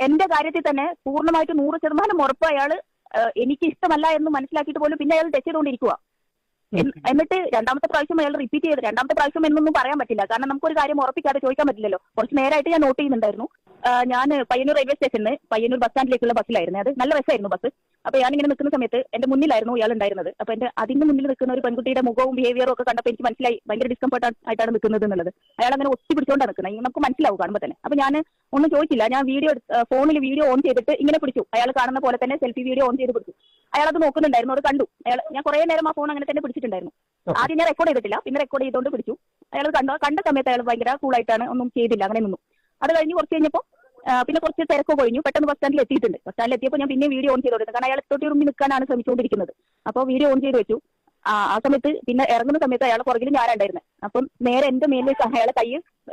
എന്റെ കാര്യത്തിൽ തന്നെ പൂർണ്ണമായിട്ട് 100% ഉറപ്പ് അയാൾ എനിക്ക് ഇഷ്ടമല്ല എന്ന് മനസ്സിലാക്കിയിട്ട് പോലും പിന്നെ അയാൾ ടച്ച് ചെയ്തുകൊണ്ടിരിക്കുക. എന്നിട്ട് രണ്ടാമത്തെ പ്രാവശ്യം അയാൾ റിപ്പീറ്റ് ചെയ്ത്, രണ്ടാമത്തെ പ്രാവശ്യം എന്നൊന്നും പറയാൻ പറ്റില്ല, കാരണം നമുക്കൊരു കാര്യം ഉറപ്പിക്കാതെ ചോദിക്കാൻ പറ്റില്ലല്ലോ. കുറച്ച് നേരമായിട്ട് ഞാൻ നോട്ട് ചെയ്യുന്നുണ്ടായിരുന്നു. ഞാൻ പയ്യന്നൂർ റെയിൽവേ സ്റ്റേഷനിൽ പയ്യന്നൂർ ബസ് സ്റ്റാൻഡിലേക്കുള്ള ബസ്സിലായിരുന്നു. അത് നല്ല രസമായിരുന്നു ബസ്. അപ്പൊ ഞാനിങ്ങനെ നിൽക്കുന്ന സമയത്ത് എന്റെ മുന്നിലായിരുന്നു ഇയാൾ ഉണ്ടായിരുന്നത്. അപ്പൊ അതിന്റെ മുന്നിൽ നിൽക്കുന്ന ഒരു പെൺകുട്ടിയുടെ മുഖവും ബിഹേവിയറും ഒക്കെ കണ്ടപ്പോൾ എനിക്ക് മനസ്സിലായി ഭയങ്കര ഡിസ്കംഫർട്ട് ആയിട്ടാണ് നിൽക്കുന്നത് എന്നുള്ളത്. അയാൾ അങ്ങനെ ഒത്തി പിടിച്ചുകൊണ്ടാണ് നിൽക്കുന്നത്, നമുക്ക് മനസ്സിലാവും കാണുമ്പോൾ തന്നെ. അപ്പൊ ഞാൻ ഒന്നും ചോദിച്ചില്ല, ഞാൻ ഫോണിൽ വീഡിയോ ഓൺ ചെയ്തിട്ട് ഇങ്ങനെ പിടിച്ചു. അയാൾ കാണുന്ന പോലെ തന്നെ സെൽഫി വീഡിയോ ഓൺ ചെയ്ത് പിടിച്ചു. അയാൾ അത് നോക്കുന്നുണ്ടായിരുന്നു, അത് കണ്ടു. ഞാൻ കുറെ നേരം ആ ഫോൺ അങ്ങനെ തന്നെ പിടിച്ചിട്ടുണ്ടായിരുന്നു. ആദ്യം ഞാൻ റെക്കോർഡ് ചെയ്തിട്ടില്ല, പിന്നെ റെക്കോർഡ് ചെയ്തുകൊണ്ട് പിടിച്ചു. അയാൾ കണ്ട സമയത്ത് അയാൾ ഭയങ്കര കൂളായിട്ടാണ്, ഒന്നും ചെയ്തില്ല, അങ്ങനെ നിന്നു. അത് കഴിഞ്ഞ് കുറച്ച് കഴിഞ്ഞപ്പോൾ പിന്നെ കുറച്ച് തിരക്ക് കഴിഞ്ഞു, പെട്ടെന്ന് ബസ് സ്റ്റാൻഡിൽ എത്തിയിട്ടുണ്ട്. ബസ് സ്റ്റാൻഡിൽ എത്തിയപ്പോൾ ഞാൻ പിന്നെ വീഡിയോ ഓൺ ചെയ്തോണ്ടിരുന്നു, കാരണം അയാൾ തൊട്ടി റൂമിൽ നിൽക്കാനാണ് ശ്രമിച്ചുകൊണ്ടിരിക്കുന്നത്. അപ്പോൾ വീഡിയോ ഓൺ ചെയ്ത് വെച്ചു. ആ സമയത്ത് പിന്നെ ഇറങ്ങുന്ന സമയത്ത് അയാൾ പുറകിൽ ഞാനുണ്ടായിരുന്നത്. അപ്പം നേരെ എന്റെ മേലിലേക്ക് അയാളെ കൈ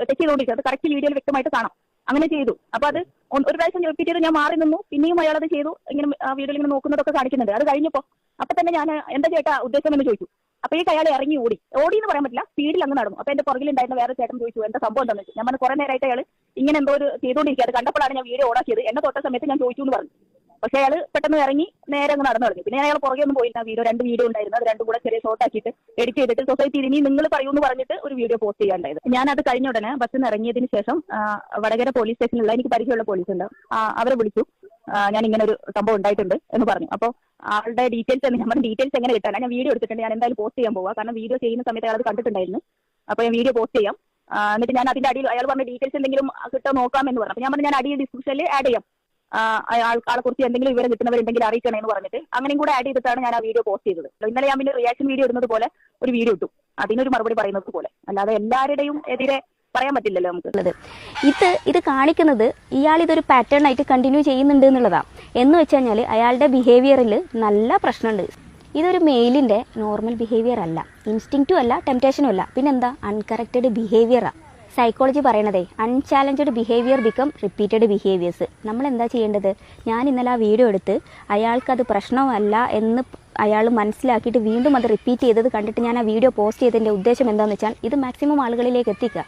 ടച്ച് ചെയ്തുകൊണ്ടിരിക്കുന്നത്, അത് കറക്റ്റ് വീഡിയോയിൽ വ്യക്തമായിട്ട് കാണാം. അങ്ങനെ ചെയ്തു. അപ്പൊ അത് ഒരു പ്രാവശ്യം റിപ്പീറ്റ് ചെയ്ത് ഞാൻ മാറി നിന്നു, പിന്നെയും അയാൾ അത് ചെയ്തു. ഇങ്ങനെ വീഡിയോയിൽ ഇങ്ങനെ നോക്കുന്നതൊക്കെ കാണിക്കുന്നുണ്ട്. അത് കഴിഞ്ഞപ്പോൾ അപ്പൊ തന്നെ ഞാൻ എന്താ ചേട്ടാ ഉദ്ദേശം എന്ന് ചോദിച്ചു. അപ്പോഴേക്ക് അയാൾ ഇറങ്ങി ഓടി എന്ന് പറയാൻ പറ്റില്ല, സ്പീഡിൽ അങ്ങ് നടന്നു. അപ്പൊ എന്റെ പുറകിലുണ്ടായിരുന്ന വേറെ ചേട്ടൻ ചോദിച്ചു എന്താ സംഭവം എന്താണെന്ന് വെച്ചു. ഞാൻ പറഞ്ഞു കുറെ നേരമായിട്ട് അയാൾ ഇങ്ങനെ എന്തോ ഒരു ചെയ്തുകൊണ്ടിരിക്കുക, അത് കണ്ടപ്പോഴാണ് ഞാൻ വീഡിയോ ഓടാക്കിയത്. എന്നെ തൊട്ട സമയത്ത് ഞാൻ ചോദിച്ചു എന്ന് പറഞ്ഞു. പക്ഷെ അയാൾ പെട്ടെന്ന് ഇറങ്ങി നേരെ അങ്ങ് നടന്നു തുടങ്ങി. പിന്നെ അയാൾ പുറകെ ഒന്നും പോയില്ല. രണ്ട് വീഡിയോ ഉണ്ടായിരുന്നു, അത് രണ്ടും കൂടെ ചെറിയ ഷോർട്ട് ആക്കിയിട്ട് എഡിറ്റ് ചെയ്തിട്ട് സൊസൈറ്റിയിൽ ഇനി നിങ്ങൾ പറയൂന്ന് പറഞ്ഞിട്ട് ഒരു വീഡിയോ പോസ്റ്റ് ചെയ്യാണ്ടായത്. ഞാൻ അത് കഴിഞ്ഞ ഉടനെ ബസ്സിൽ നിന്ന് ഇറങ്ങിയതിന് ശേഷം വടകര പോലീസ് സ്റ്റേഷനിലുള്ള എനിക്ക് പരിചയമുള്ള പോലീസ് ഉണ്ട്, അവരെ വിളിച്ചു. ഞാൻ ഇങ്ങനെ ഒരു സംഭവം ഉണ്ടായിട്ടുണ്ട് എന്ന് പറഞ്ഞു. അപ്പോൾ ആളുടെ ഡീറ്റെയിൽസ് നമ്മുടെ ഡീറ്റെയിൽസ് എങ്ങനെ കിട്ടാനാണ്, ഞാൻ വീഡിയോ എടുത്തിട്ടുണ്ട്, ഞാൻ എന്തായാലും പോസ്റ്റ് ചെയ്യാൻ പോവാ, കാരണം വീഡിയോ ചെയ്യുന്ന സമയത്ത് അയാൾ കണ്ടിട്ടുണ്ടായിരുന്നു. അപ്പോൾ ഞാൻ വീഡിയോ പോസ്റ്റ് ചെയ്യാം. എന്നിട്ട് ഞാൻ അതിന്റെ അടിയിൽ അയാൾ പറഞ്ഞ ഡീറ്റെയിൽസ് എന്തെങ്കിലും കിട്ടാൻ നോക്കാമെന്ന് പറഞ്ഞു. അപ്പോൾ ഞാൻ പറഞ്ഞു ഞാൻ അടിയിൽ ഡിസ്ക്രിപ്ഷനിൽ ആഡ് ചെയ്യാം, ആളെ കുറിച്ച് എന്തെങ്കിലും വിവരം കിട്ടുന്നവരുണ്ടെങ്കിൽ അറിയിക്കണേ എന്ന് പറഞ്ഞിട്ട് അങ്ങനെയും കൂടെ ആഡ് ചെയ്തിട്ടാണ് ഞാൻ ആ വീഡിയോ പോസ്റ്റ് ചെയ്തത്. ഇന്നലെ ഞാൻ പിന്നെ റിയാക്ഷൻ വീഡിയോ ഇടുന്നത് പോലെ ഒരു വീഡിയോ ഇട്ടു, അതിനൊരു മറുപടി പറയുന്നത് പോലെ, അല്ലാതെ എല്ലാവരുടെയും എതിരെ പറയാൻ പറ്റില്ലല്ലോ നമുക്ക്. ഇത് കാണിക്കുന്നത് ഇയാൾ ഇതൊരു പാറ്റേൺ ആയിട്ട് കണ്ടിന്യൂ ചെയ്യുന്നുണ്ട് എന്നുള്ളതാണ്. എന്ന് വെച്ച് കഴിഞ്ഞാൽ അയാളുടെ ബിഹേവിയറിൽ നല്ല പ്രശ്നമുണ്ട്. ഇതൊരു മെയിലിന്റെ നോർമൽ ബിഹേവിയർ അല്ല, ഇൻസ്റ്റിങ്ക്റ്റും അല്ല, ടെംപ്റ്റേഷനും അല്ല, പിന്നെന്താ അൺകറക്റ്റഡ് ബിഹേവിയറാണ്. സൈക്കോളജി പറയണതേ unchallenged behaviour become repeated behaviours. നമ്മൾ എന്താ ചെയ്യേണ്ടത്, ഞാൻ ഇന്നലെ ആ വീഡിയോ എടുത്ത് അയാൾക്കത് പ്രശ്നമല്ല എന്ന് അയാൾ മനസ്സിലാക്കിയിട്ട് വീണ്ടും അത് റിപ്പീറ്റ് ചെയ്തത് കണ്ടിട്ട് ഞാൻ ആ വീഡിയോ പോസ്റ്റ് ചെയ്തതിൻ്റെ ഉദ്ദേശം എന്താണെന്ന് വെച്ചാൽ ഇത് മാക്സിമം ആളുകളിലേക്ക് എത്തിക്കുക.